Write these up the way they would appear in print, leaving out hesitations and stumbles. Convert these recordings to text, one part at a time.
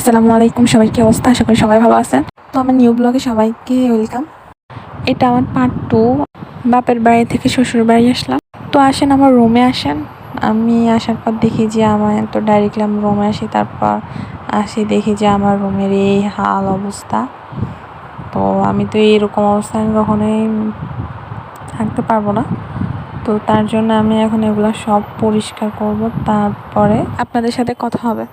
আসসালামু আলাইকুম, সবাই কি অবস্থা? আশা করি সবাই ভালো আছেন। তো আমার নিউ ব্লগে সবাইকে ওয়েলকাম। এটা আমার পার্ট 2। বাপের বাড়ি থেকে শ্বশুর বাড়ি আসলাম। তো আসেন আমার রুমে আসেন। আমি আসার পর দেখি যে আমার তো ডাইরেক্টলি আমি রুমে আসি, তারপর দেখি যে আমার রুমের এই হাল অবস্থা। তো আমি তো এইরকম অবস্থায় আমি কখনোই থাকতে পারবো না। তো তার জন্য আমি এখন এগুলো সব পরিষ্কার করব, তারপরে আপনাদের সাথে কথা হবে।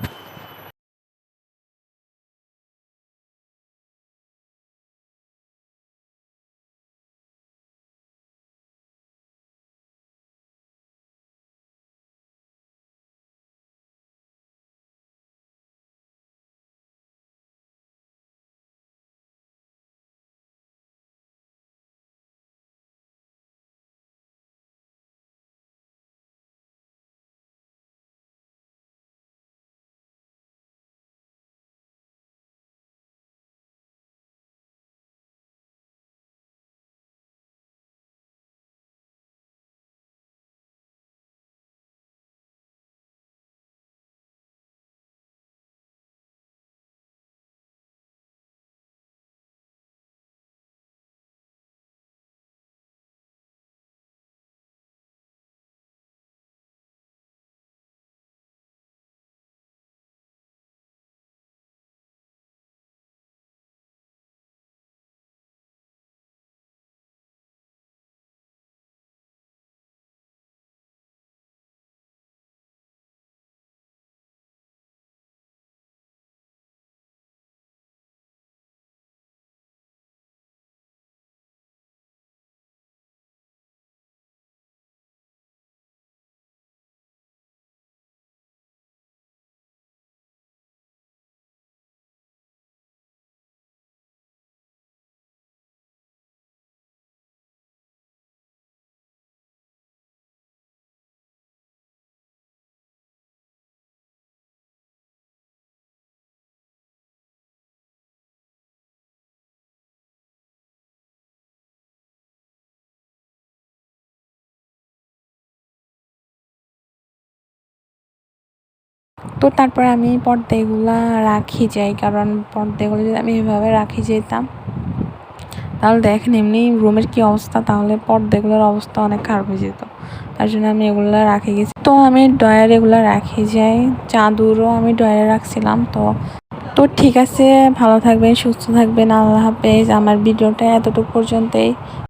তো তারপরে আমি পর্দাগুলা রাখি যাই, কারণ পর্দাগুলো যদি আমি এভাবে রাখি যেতাম তাহলে দেখেন এমনি রুমের কি অবস্থা, তাহলে পর্দাগুলোর অবস্থা অনেক খারাপ হয়ে যেত। তার জন্য আমি এগুলো রাখি গেছি। তো আমি ড্রয়ারে এগুলো রাখি যাই, চাদরও আমি ড্রয়ারে রাখছিলাম। তো তো ঠিক আছে, ভালো থাকবেন, সুস্থ থাকবেন, আল্লাহ হাফেজ। আমার ভিডিওটা এতটুকু পর্যন্তই।